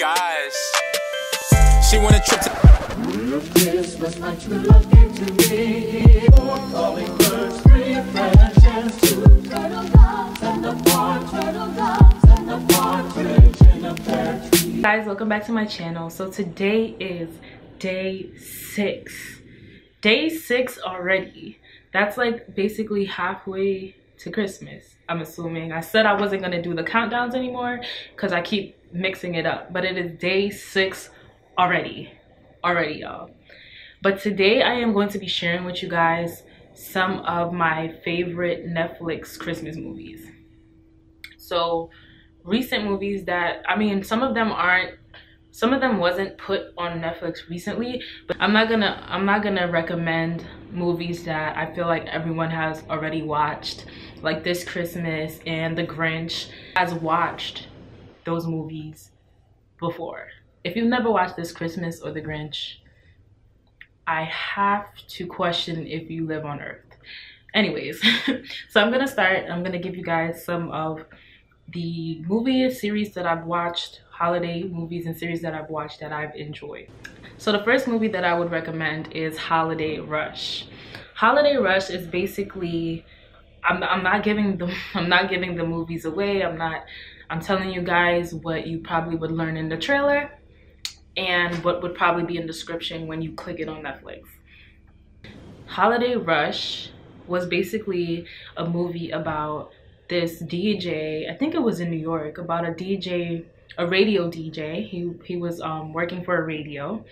guys. She want a trip to Christmas nights were lucky to be. Four calling birds, three friends, two turtle doves, and a turtle doves, and a partridge in a pear tree. Guys, welcome back to my channel. So today is day 6. Day 6 already. That's like basically halfway to Christmas, I'm assuming. I said I wasn't gonna do the countdowns anymore because I keep mixing it up, but it is day 6 already, y'all. But today I am going to be sharing with you guys some of my favorite Netflix Christmas movies. So recent movies that, I mean, some of them wasn't put on Netflix recently, but I'm not gonna recommend movies that I feel like everyone has already watched, like This Christmas and The Grinch has watched those movies before. If you've never watched This Christmas or The Grinch, I have to question if you live on Earth. Anyways, so I'm gonna give you guys some of the movie series that I've watched, holiday movies and series that I've watched that I've enjoyed. So the first movie that I would recommend is Holiday Rush. Holiday Rush is basically, I'm not giving the movies away. I'm telling you guys what you probably would learn in the trailer and what would probably be in the description when you click it on Netflix. Holiday Rush was basically a movie about this DJ, I think it was in New York, about a DJ, a radio DJ. He was working for a radio,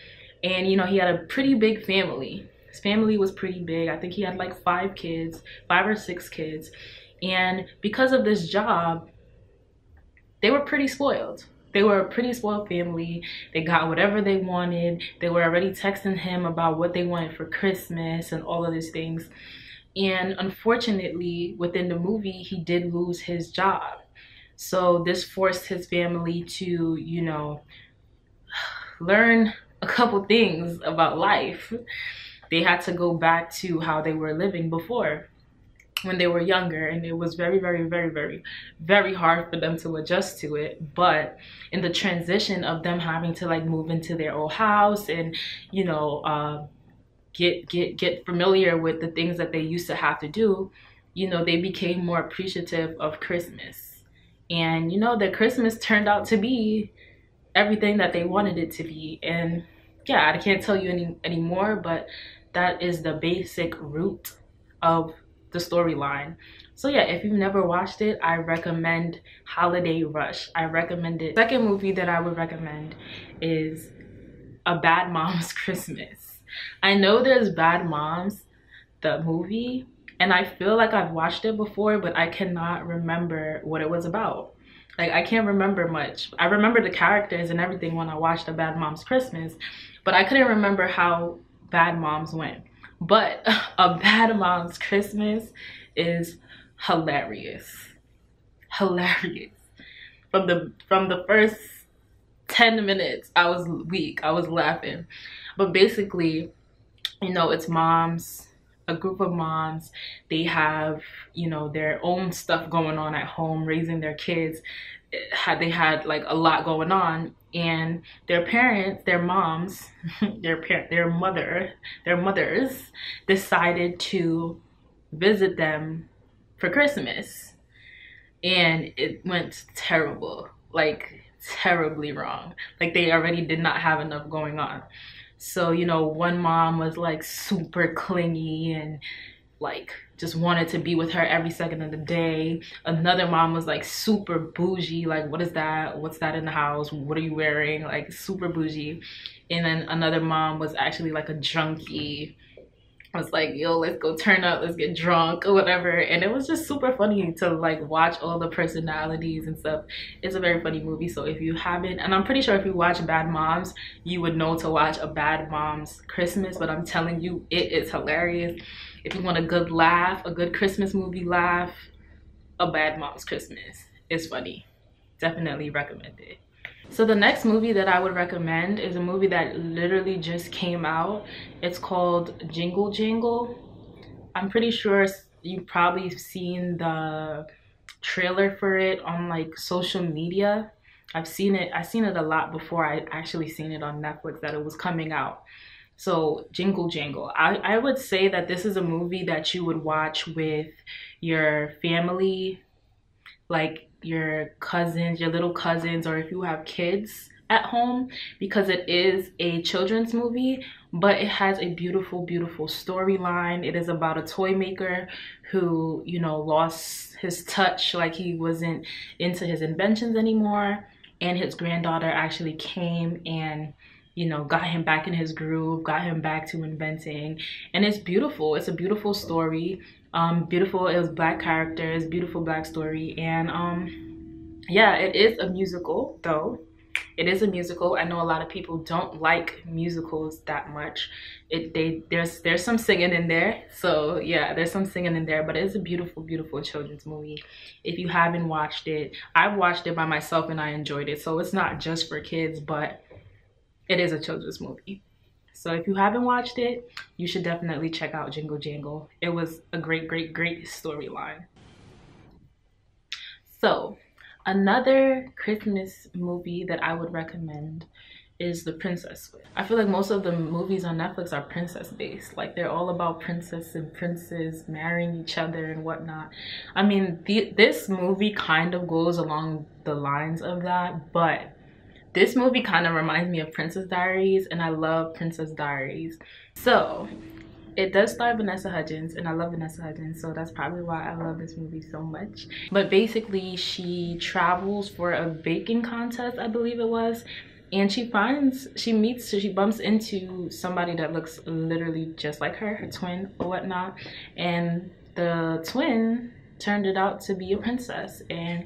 and you know, he had a pretty big family. His family was pretty big. I think he had like 5 or 6 kids, and because of this job, they were pretty spoiled. They were a pretty spoiled family. They got whatever they wanted. They were already texting him about what they wanted for Christmas and all of these things. And unfortunately, within the movie, he did lose his job. So this forced his family to, you know, learn a couple things about life. They had to go back to how they were living before when they were younger, and it was very, very, very, very, very hard for them to adjust to it. But in the transition of them having to like move into their old house and, you know, get familiar with the things that they used to have to do, you know, they became more appreciative of Christmas. And you know, their Christmas turned out to be everything that they wanted it to be. And yeah, I can't tell you any more, but that is the basic root of the storyline. So yeah, if you've never watched it, I recommend Holiday Rush. I recommend it. Second movie that I would recommend is A Bad Mom's Christmas. I know there's Bad Moms, the movie, and I feel like I've watched it before, but I cannot remember what it was about. Like, I can't remember much. I remember the characters and everything when I watched A Bad Mom's Christmas, but I couldn't remember how Bad Moms went. But A Bad Mom's Christmas is hilarious. Hilarious. From the first 10 minutes, I was weak. I was laughing. But basically, you know, it's moms, a group of moms. They have, you know, their own stuff going on at home, raising their kids. They had like a lot going on, and their parents, their moms, their mothers decided to visit them for Christmas, and it went terrible, like terribly wrong. Like, they already did not have enough going on. So, you know, one mom was like super clingy and like just wanted to be with her every second of the day. Another mom was like super bougie, like, what is that? What's that in the house? What are you wearing? Like, super bougie. And then another mom was actually like a junkie. I was like, yo, let's go turn up, let's get drunk or whatever. And it was just super funny to like watch all the personalities and stuff. It's a very funny movie. So if you haven't, and I'm pretty sure if you watch Bad Moms, you would know to watch A Bad Mom's Christmas, but I'm telling you, it is hilarious. If you want a good laugh, a good Christmas movie laugh, A Bad Mom's Christmas is funny. Definitely recommend it. So the next movie that I would recommend is a movie that literally just came out. It's called Jingle Jangle. I'm pretty sure you've probably seen the trailer for it on like social media. I've seen it a lot before I actually seen it on Netflix that it was coming out. So Jingle Jangle. I would say that this is a movie that you would watch with your family, like your cousins, your little cousins, or if you have kids at home, because it is a children's movie, but it has a beautiful, beautiful storyline. It is about a toy maker who, you know, lost his touch, like he wasn't into his inventions anymore, and his granddaughter actually came and, you know, got him back in his groove, got him back to inventing. And it's beautiful. It's a beautiful story. Beautiful. It was black characters, beautiful black story. And yeah, it is a musical though. It is a musical. I know a lot of people don't like musicals that much. There's some singing in there. So yeah, there's some singing in there, but it is a beautiful, beautiful children's movie. If you haven't watched it, I've watched it by myself and I enjoyed it. So it's not just for kids, but it is a children's movie. So if you haven't watched it, you should definitely check out Jingle Jangle. It was a great, great, great storyline. So another Christmas movie that I would recommend is The Princess Switch. I feel like most of the movies on Netflix are princess based. Like they're all about princess and princes marrying each other and whatnot. I mean, this movie kind of goes along the lines of that, but this movie kind of reminds me of Princess Diaries, and I love Princess Diaries. So it does star Vanessa Hudgens, and I love Vanessa Hudgens, so that's probably why I love this movie so much. But basically, she travels for a baking contest, I believe it was, and she bumps into somebody that looks literally just like her twin or whatnot, and the twin turned it out to be a princess, and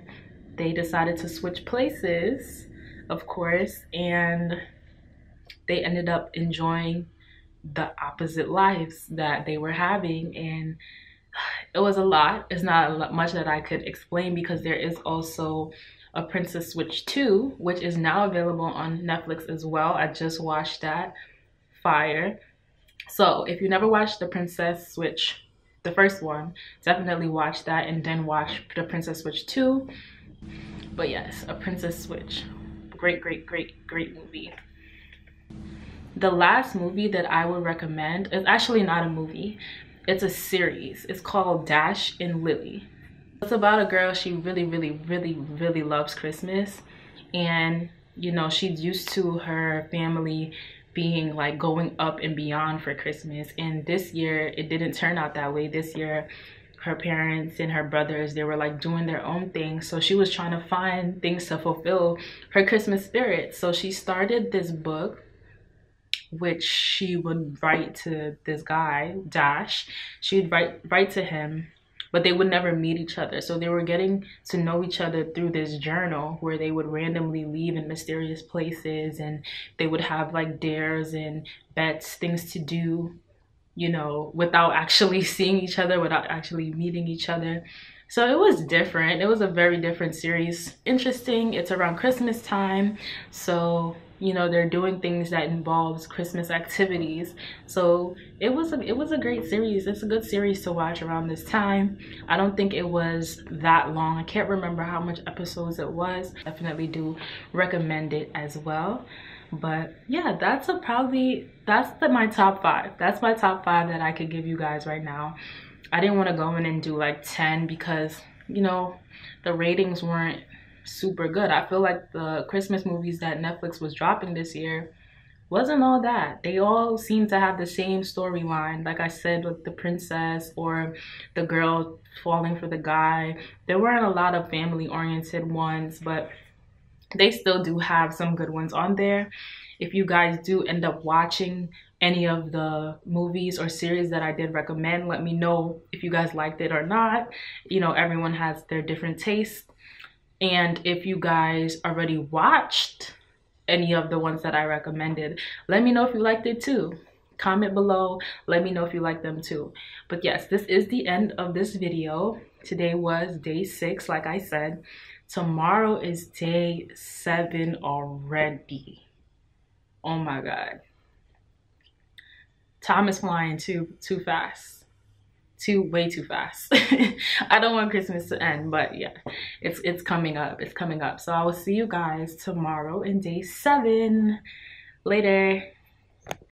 they decided to switch places, of course, and they ended up enjoying the opposite lives that they were having. And it was a lot. It's not much that I could explain, because there is also a Princess Switch 2, which is now available on Netflix as well. I just watched that. Fire. So if you never watched the Princess Switch, the first one, definitely watch that and then watch the Princess Switch 2. But yes, a Princess Switch. Great, great, great, great movie. The last movie that I would recommend is actually not a movie. It's a series. It's called Dash and Lily. It's about a girl. She really, really, really, really loves Christmas. And, you know, she's used to her family being like going up and beyond for Christmas. And this year, it didn't turn out that way. This year, her parents and her brothers, they were like doing their own thing. So she was trying to find things to fulfill her Christmas spirit. So she started this book, which she would write to this guy, Dash. She'd write to him, but they would never meet each other. So they were getting to know each other through this journal where they would randomly leave in mysterious places, and they would have like dares and bets, things to do, you know, without actually seeing each other, without actually meeting each other. So it was different. It was a very different series. Interesting. It's around Christmas time. So, you know, they're doing things that involves Christmas activities. So it was a great series. It's a good series to watch around this time. I don't think it was that long. I can't remember how much episodes it was. Definitely do recommend it as well. But yeah, that's my top 5. That's my top 5 that I could give you guys right now. I didn't want to go in and do like 10 because, you know, the ratings weren't super good. I feel like the Christmas movies that Netflix was dropping this year wasn't all that. They all seem to have the same storyline, like I said, with the princess or the girl falling for the guy. There weren't a lot of family oriented ones, but they still do have some good ones on there. If you guys do end up watching any of the movies or series that I did recommend, let me know if you guys liked it or not. You know, everyone has their different tastes. And if you guys already watched any of the ones that I recommended, let me know if you liked it too. Comment below, let me know if you like them too. But yes, this is the end of this video. Today was day 6, like I said. Tomorrow is day 7 already. Oh my God. Time is flying too fast. way too fast. I don't want Christmas to end, but yeah, it's coming up. It's coming up. So I will see you guys tomorrow in day 7. Later.